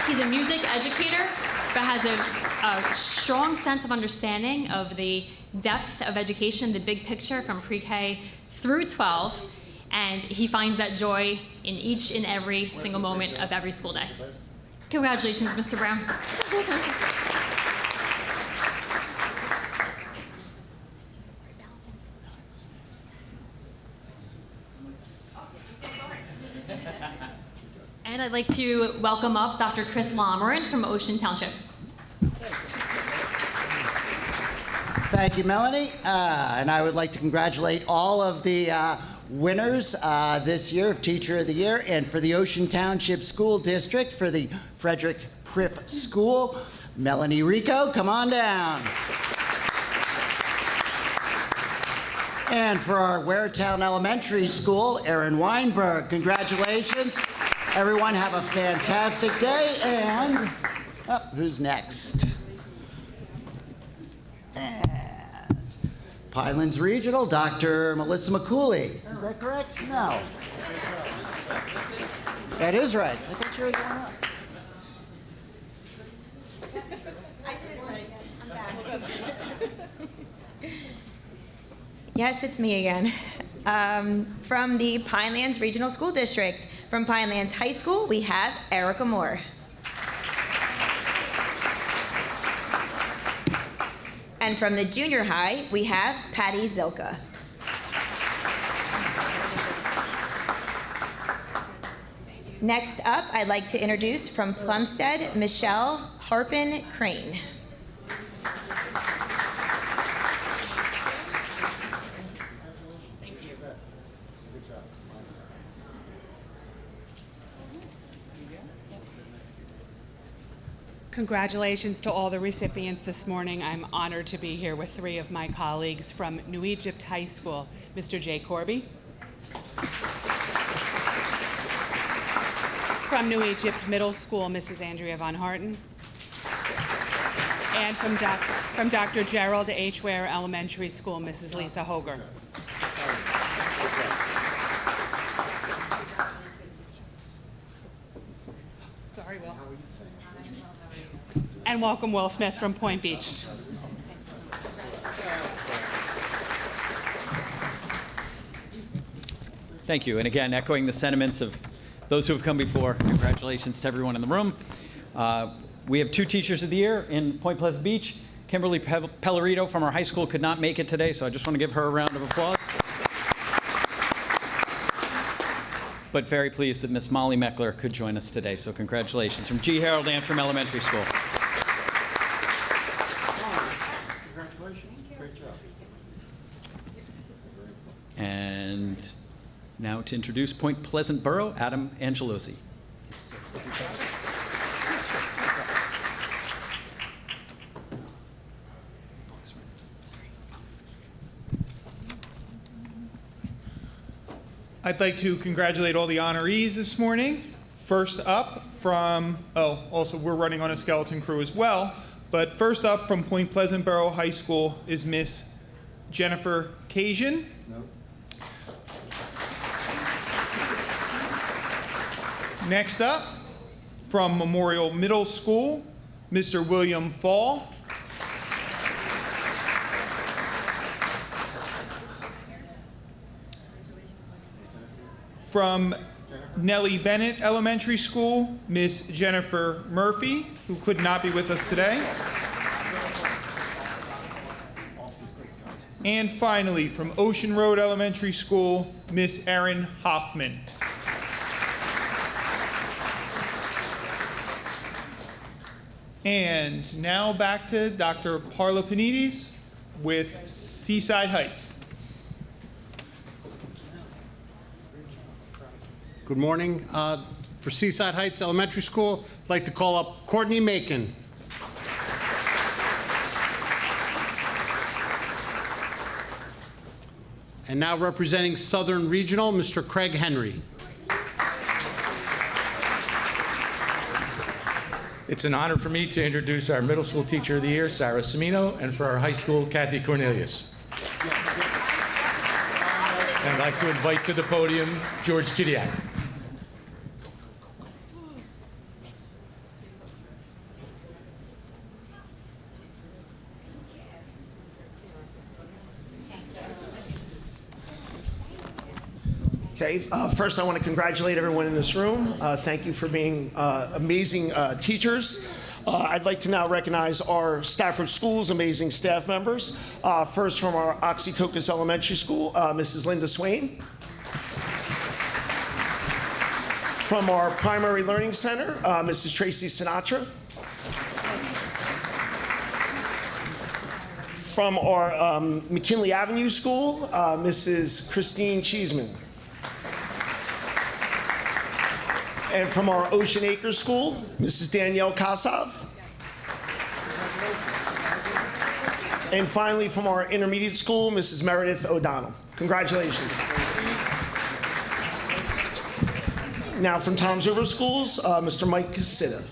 He's a music educator, but has a strong sense of understanding of the depth of education, the big picture from pre-K through 12. And he finds that joy in each and every single moment of every school day. Congratulations, Mr. Brown. And I'd like to welcome up Dr. Chris Lomerin from Ocean Township. Thank you, Melanie. And I would like to congratulate all of the winners this year of Teacher of the Year, and for the Ocean Township School District, for the Frederick Priff School, Melanie Rico, come on down. And for our Waretown Elementary School, Erin Weinberg, congratulations. Everyone have a fantastic day, and who's next? Pinelands Regional, Dr. Melissa McCooley. Is that correct? No. That is right. I thought you were going up. Yes, it's me again. From the Pinelands Regional School District, from Pinelands High School, we have Erica Moore. And from the junior high, we have Patty Zilka. Next up, I'd like to introduce from Plumstead, Michelle Harpin Crane. Congratulations to all the recipients this morning. I'm honored to be here with three of my colleagues from New Egypt High School, Mr. Jay Corby. From New Egypt Middle School, Mrs. Andrea Von Harten. And from Dr. Gerald H. Ware Elementary School, Mrs. Lisa Hoger. Sorry, Will. And welcome Will Smith from Point Beach. Thank you. And again, echoing the sentiments of those who have come before, congratulations to everyone in the room. We have two Teachers of the Year in Point Pleasant Beach. Kimberly Pellerito from our high school could not make it today, so I just want to give her a round of applause. But very pleased that Miss Molly Meckler could join us today, so congratulations. From G. Harold Antrim Elementary School. Congratulations. Great job. And now to introduce Point Pleasant Borough, Adam Angelosi. I'd like to congratulate all the honorees this morning. First up from, also we're running on a skeleton crew as well, but first up from Point Pleasant Borough High School is Miss Jennifer Cajun. Next up, from Memorial Middle School, Mr. William Fall. From Nellie Bennett Elementary School, Miss Jennifer Murphy, who could not be with us today. And finally, from Ocean Road Elementary School, Miss Erin Hoffman. And now back to Dr. Parla Panides with Seaside Heights. Good morning. For Seaside Heights Elementary School, I'd like to call up Courtney Macon. And now representing Southern Regional, Mr. Craig Henry. It's an honor for me to introduce our Middle School Teacher of the Year, Sarah Semino, and for our high school, Kathy Cornelius. And I'd like to invite to the podium George Chidiak. Okay, first I want to congratulate everyone in this room. Thank you for being amazing teachers. I'd like to now recognize our Stafford Schools amazing staff members. First from our Oxycocos Elementary School, Mrs. Linda Swain. From our Primary Learning Center, Mrs. Tracy Sinatra. From our McKinley Avenue School, Mrs. Christine Cheeseman. And from our Ocean Acres School, Mrs. Danielle Kasov. And finally, from our intermediate school, Mrs. Meredith O'Donnell. Congratulations. Now from Toms River Schools, Mr. Mike Casita.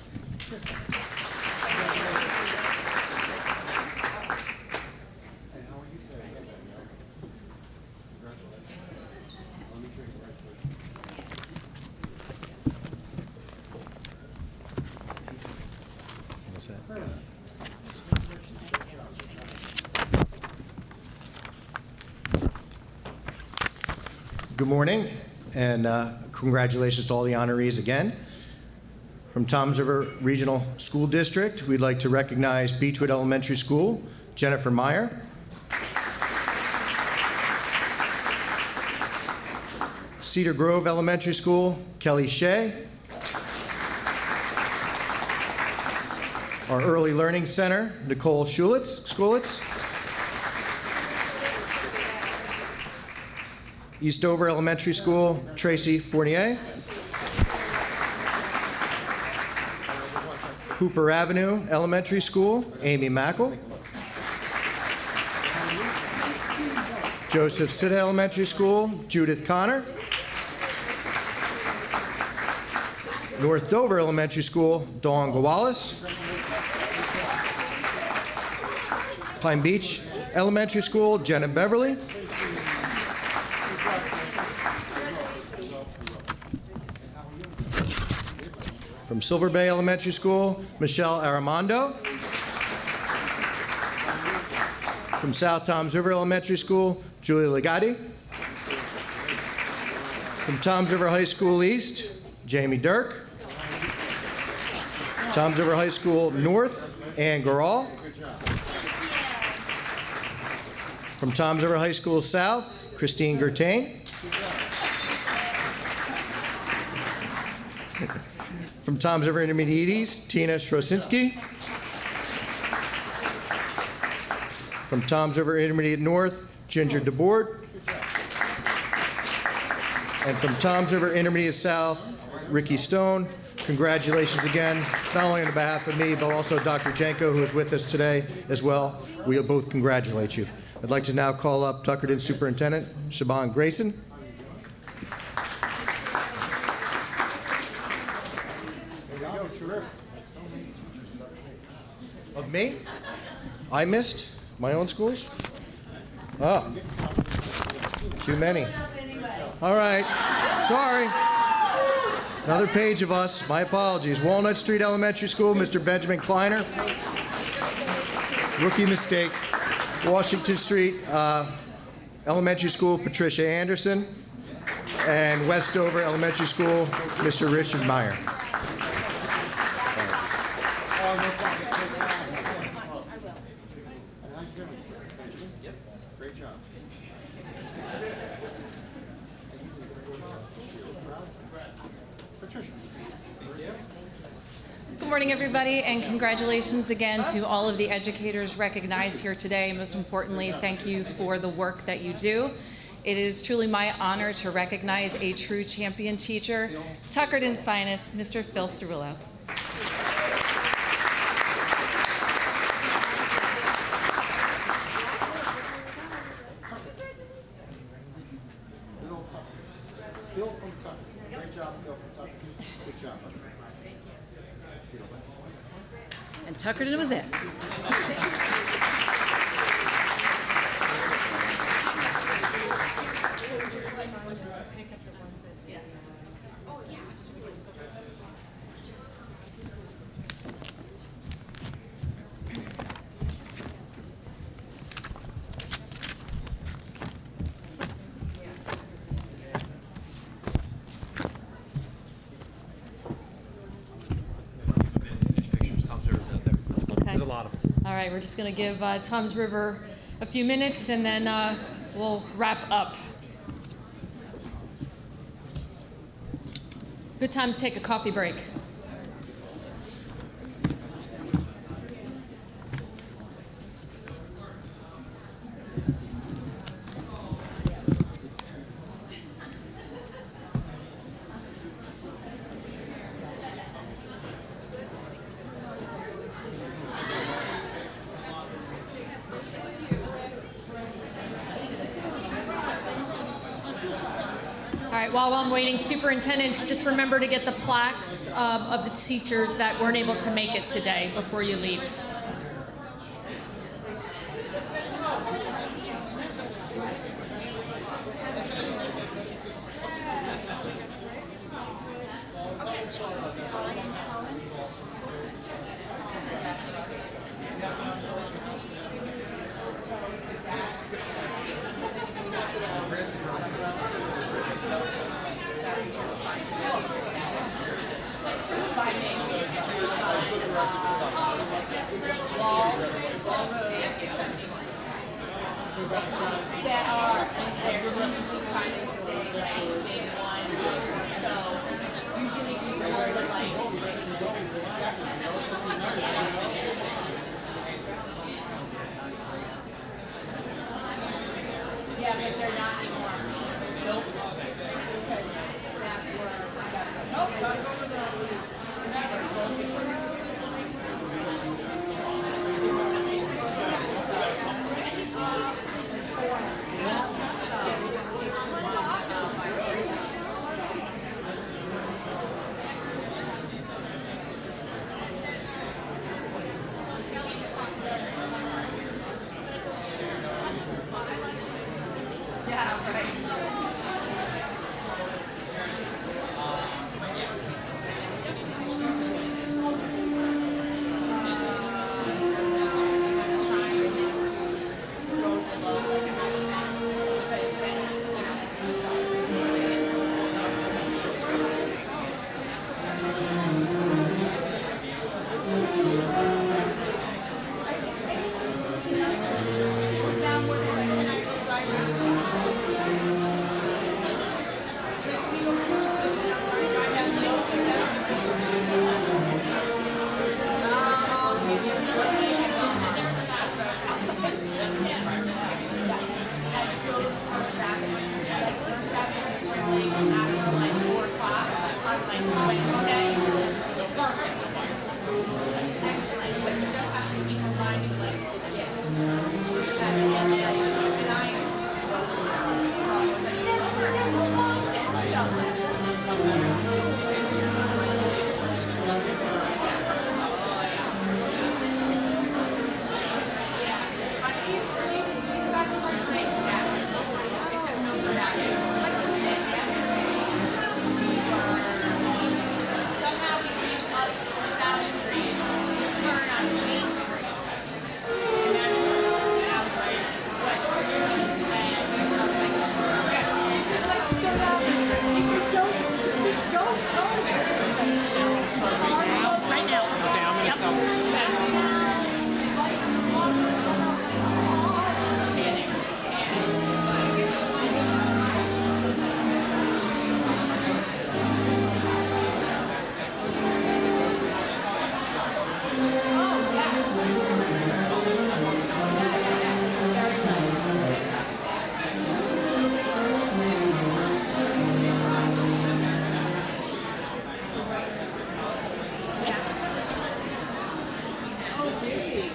Good morning, and congratulations to all the honorees again. From Toms River Regional School District, we'd like to recognize Beechwood Elementary School, Jennifer Meyer. Cedar Grove Elementary School, Kelly Shea. Our Early Learning Center, Nicole Schulitz. Eastover Elementary School, Tracy Fournier. Hooper Avenue Elementary School, Amy Mackel. Joseph Sitta Elementary School, Judith Connor. North Dover Elementary School, Dawn Gawalis. Pine Beach Elementary School, Jenna Beverly. From Silver Bay Elementary School, Michelle Aramondo. From South Toms River Elementary School, Julie Legati. From Toms River High School East, Jamie Dirk. Toms River High School North, Ann Garal. From Toms River High School South, Christine Gertain. From Toms River Intermediate East, Tina Strosinski. From Toms River Intermediate North, Ginger DeBoard. And from Toms River Intermediate South, Ricky Stone. Congratulations again, not only on behalf of me, but also Dr. Jenko, who is with us today as well. We both congratulate you. I'd like to now call up Tuckerton Superintendent Shaban Grayson. Of me? I missed my own schools? Oh, too many. All right, sorry. Another page of us, my apologies. Walnut Street Elementary School, Mr. Benjamin Kleiner. Rookie mistake. Washington Street Elementary School, Patricia Anderson. And Westover Elementary School, Mr. Richard Meyer. Good morning, everybody, and congratulations again to all of the educators recognized here today. Most importantly, thank you for the work that you do. It is truly my honor to recognize a true champion teacher, Tuckerton's finest, Mr. Phil Cirillo. Bill from Tucker. Great job, Bill from Tucker. Good job. And Tuckerton was it. Okay. All right, we're just going to give Toms River a few minutes, and then we'll wrap up. Good time to take a coffee break. All right, while I'm waiting, superintendents, just remember to get the plaques of the teachers that weren't able to make it today before you leave. That are usually trying to stay like big one. So usually we hold it like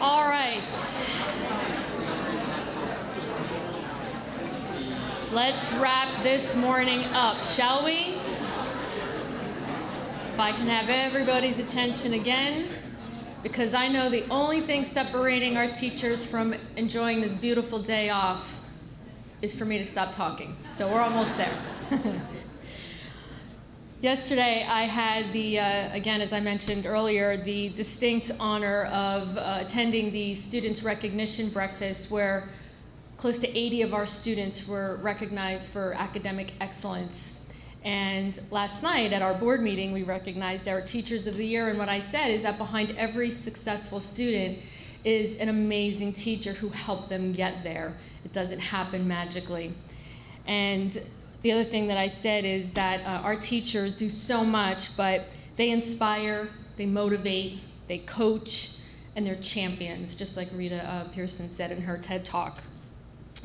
All right. Let's wrap this morning up, shall we? If I can have everybody's attention again, because I know the only thing separating our teachers from enjoying this beautiful day off is for me to stop talking. So we're almost there. Yesterday, I had the, again, as I mentioned earlier, the distinct honor of attending the Students' Recognition Breakfast, where close to 80 of our students were recognized for academic excellence. And last night at our board meeting, we recognized our Teachers of the Year, and what I said is that behind every successful student is an amazing teacher who helped them get there. It doesn't happen magically. And the other thing that I said is that our teachers do so much, but they inspire, they motivate, they coach, and they're champions, just like Rita Pearson said in her TED Talk.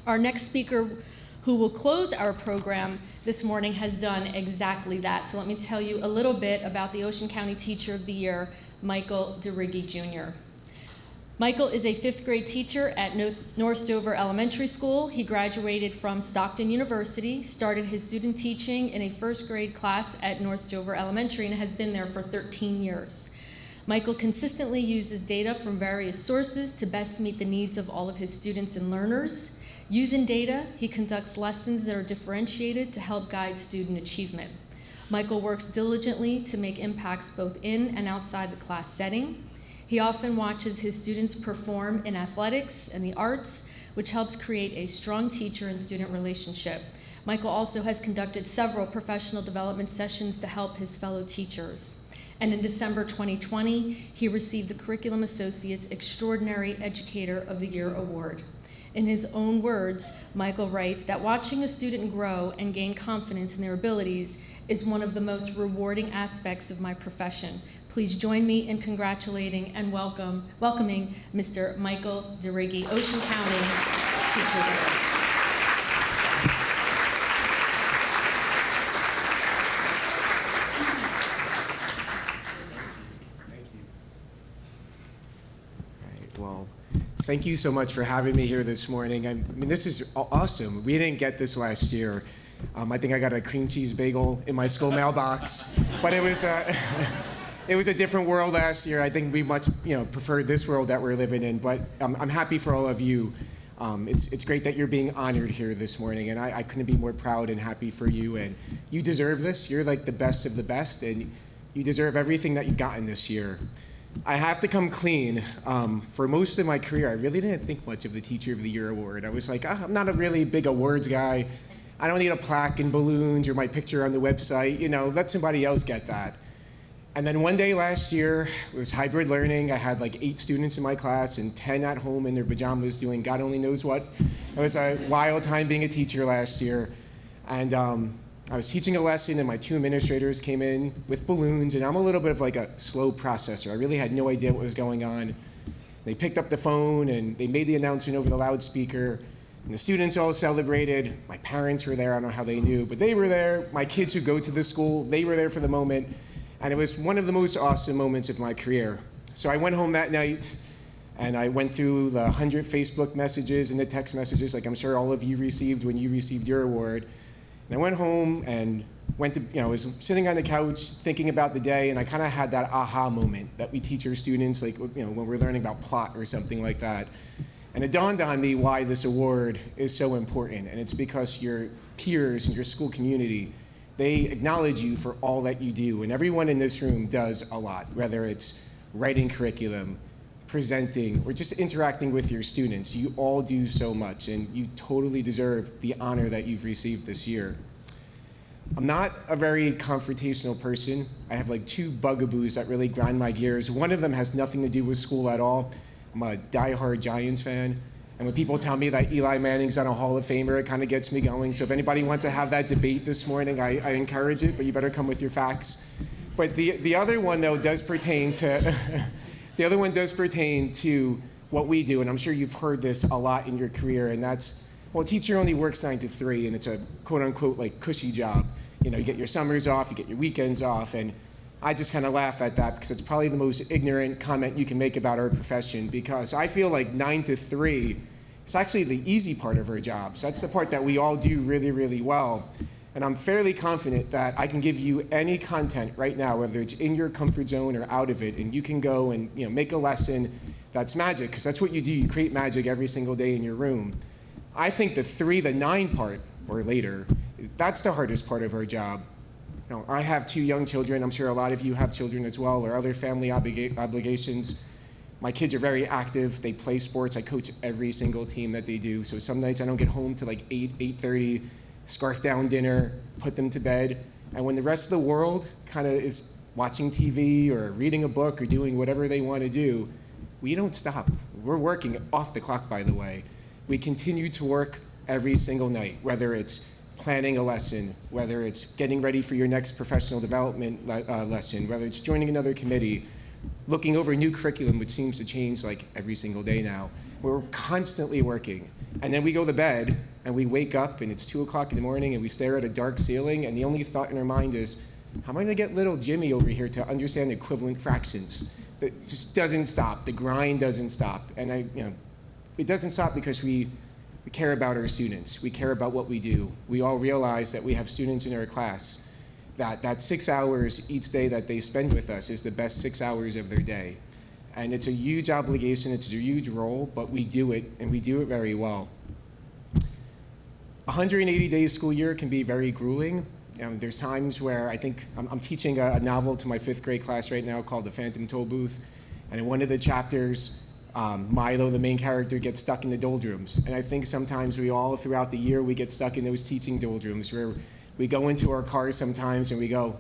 Our next speaker, who will close our program this morning, has done exactly that. So let me tell you a little bit about the Ocean County Teacher of the Year, Michael DeRiggi Jr. Michael is a 5th grade teacher at North Dover Elementary School. He graduated from Stockton University, started his student teaching in a 1st grade class at North Dover Elementary, and has been there for 13 years. Michael consistently uses data from various sources to best meet the needs of all of his students and learners. Using data, he conducts lessons that are differentiated to help guide student achievement. Michael works diligently to make impacts both in and outside the class setting. He often watches his students perform in athletics and the arts, which helps create a strong teacher and student relationship. Michael also has conducted several professional development sessions to help his fellow teachers. And in December 2020, he received the Curriculum Associates Extraordinary Educator of the Year Award. In his own words, Michael writes that watching a student grow and gain confidence in their abilities is one of the most rewarding aspects of my profession. Please join me in congratulating and welcoming Mr. Michael DeRiggi, Ocean County Teacher of the Year. Well, thank you so much for having me here this morning. I mean, this is awesome. We didn't get this last year. I think I got a cream cheese bagel in my school mailbox, but it was a different world last year. I think we much prefer this world that we're living in, but I'm happy for all of you. It's great that you're being honored here this morning, and I couldn't be more proud and happy for you, and you deserve this. You're like the best of the best, and you deserve everything that you've gotten this year. I have to come clean. For most of my career, I really didn't think much of the Teacher of the Year award. I was like, I'm not a really big awards guy. I don't need a plaque and balloons or my picture on the website. Let somebody else get that. And then one day last year, it was hybrid learning. I had like 8 students in my class and 10 at home in their pajamas doing God only knows what. It was a wild time being a teacher last year. And I was teaching a lesson and my 2 administrators came in with balloons, and I'm a little bit of like a slow processor. I really had no idea what was going on. They picked up the phone and they made the announcement over the loudspeaker, and the students all celebrated. My parents were there. I don't know how they knew, but they were there. My kids who go to the school, they were there for the moment. And it was one of the most awesome moments of my career. So I went home that night and I went through the 100 Facebook messages and the text messages like I'm sure all of you received when you received your award. And I went home and I was sitting on the couch thinking about the day, and I kind of had that aha moment that we teach our students, like, when we're learning about plot or something like that. And it dawned on me why this award is so important, and it's because your peers and your school community, they acknowledge you for all that you do, and everyone in this room does a lot, whether it's writing curriculum, presenting, or just interacting with your students. You all do so much, and you totally deserve the honor that you've received this year. I'm not a very confrontational person. I have like 2 bugaboos that really grind my gears. One of them has nothing to do with school at all. I'm a diehard Giants fan, and when people tell me that Eli Manning's not a Hall of Famer, it kind of gets me going. So if anybody wants to have that debate this morning, I encourage it, but you better come with your facts. But the other one, though, does pertain to the other one does pertain to what we do, and I'm sure you've heard this a lot in your career, and that's, well, a teacher only works 9 to 3, and it's a quote-unquote like cushy job. You get your summers off, you get your weekends off, and I just kind of laugh at that because it's probably the most ignorant comment you can make about our profession, because I feel like 9 to 3 is actually the easy part of our jobs. That's the part that we all do really, really well. And I'm fairly confident that I can give you any content right now, whether it's in your comfort zone or out of it, and you can go and make a lesson that's magic, because that's what you do. You create magic every single day in your room. I think the 3 to 9 part, or later, that's the hardest part of our job. I have 2 young children. I'm sure a lot of you have children as well, or other family obligations. My kids are very active. They play sports. I coach every single team that they do. So some nights I don't get home till like 8:30, scarf down dinner, put them to bed. And when the rest of the world kind of is watching TV or reading a book or doing whatever they want to do, we don't stop. We're working off the clock, by the way. We continue to work every single night, whether it's planning a lesson, whether it's getting ready for your next professional development lesson, whether it's joining another committee, looking over a new curriculum, which seems to change like every single day now. We're constantly working. And then we go to bed and we wake up and it's 2 o'clock in the morning and we stare at a dark ceiling, and the only thought in our mind is, how am I gonna get little Jimmy over here to understand equivalent fractions? That just doesn't stop. The grind doesn't stop. And it doesn't stop because we care about our students. We care about what we do. We all realize that we have students in our class that 6 hours each day that they spend with us is the best 6 hours of their day. And it's a huge obligation, it's a huge role, but we do it, and we do it very well. 180 days school year can be very grueling. There's times where I think I'm teaching a novel to my 5th grade class right now called The Phantom Tollbooth, and in one of the chapters, Milo, the main character, gets stuck in the doldrums. And I think sometimes we all, throughout the year, we get stuck in those teaching doldrums where we go into our cars sometimes and we go,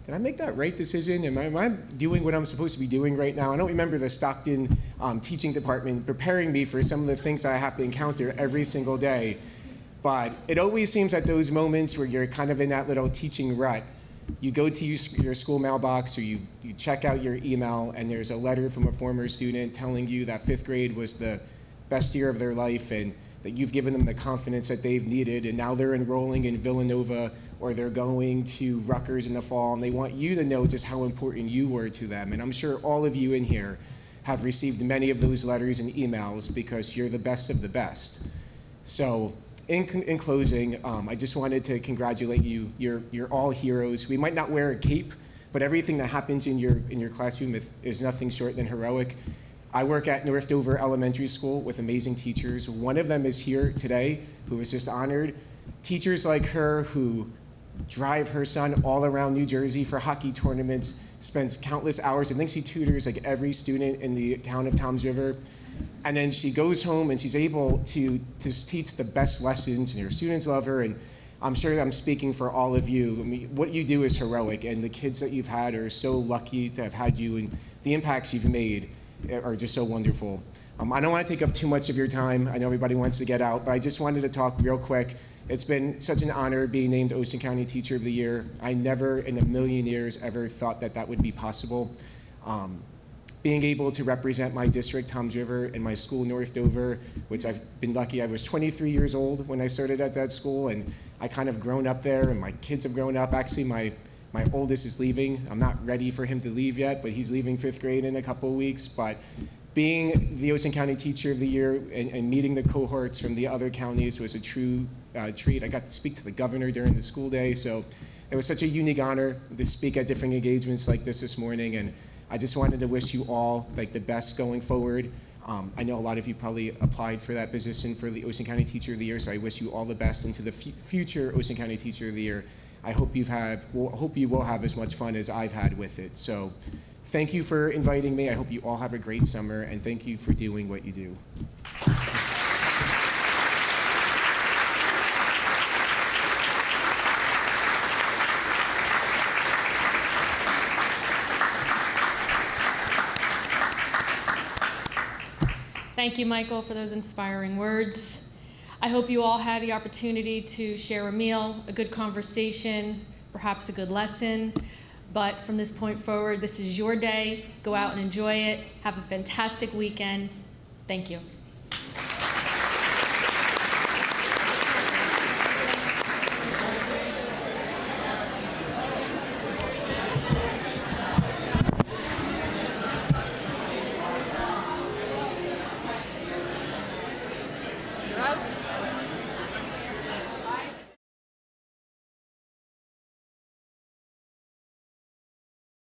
did I make that right decision? Am I doing what I'm supposed to be doing right now? I don't remember the Stockton teaching department preparing me for some of the things I have to encounter every single day. But it always seems at those moments where you're kind of in that little teaching rut, you go to your school mailbox or you check out your email and there's a letter from a former student telling you that 5th grade was the best year of their life and that you've given them the confidence that they've needed, and now they're enrolling in Villanova or they're going to Rutgers in the fall, and they want you to know just how important you were to them. And I'm sure all of you in here have received many of those letters and emails because you're the best of the best. So in closing, I just wanted to congratulate you. You're all heroes. We might not wear a cape, but everything that happens in your classroom is nothing short than heroic. I work at North Dover Elementary School with amazing teachers. One of them is here today, who was just honored. Teachers like her who drive her son all around New Jersey for hockey tournaments, spends countless hours. I think she tutors like every student in the town of Toms River. And then she goes home and she's able to teach the best lessons, and her students love her. And I'm sure I'm speaking for all of you. I mean, what you do is heroic, and the kids that you've had are so lucky to have had you, and the impacts you've made are just so wonderful. I don't want to take up too much of your time. I know everybody wants to get out, but I just wanted to talk real quick. It's been such an honor being named Ocean County Teacher of the Year. I never in a million years ever thought that would be possible. Being able to represent my district, Toms River, and my school, North Dover, which I've been lucky. I was 23 years old when I started at that school, and I kind of grown up there, and my kids have grown up. Actually, my oldest is leaving. I'm not ready for him to leave yet, but he's leaving 5th grade in a couple of weeks. But being the Ocean County Teacher of the Year and meeting the cohorts from the other counties was a true treat. I got to speak to the governor during the school day, so it was such a unique honor to speak at different engagements like this morning, and I just wanted to wish you all like the best going forward. I know a lot of you probably applied for that position for the Ocean County Teacher of the Year, so I wish you all the best into the future Ocean County Teacher of the Year. I hope you will have as much fun as I've had with it. So thank you for inviting me. I hope you all have a great summer, and thank you for doing what you do. Thank you, Michael, for those inspiring words. I hope you all had the opportunity to share a meal, a good conversation, perhaps a good lesson. But from this point forward, this is your day. Go out and enjoy it. Have a fantastic weekend. Thank you.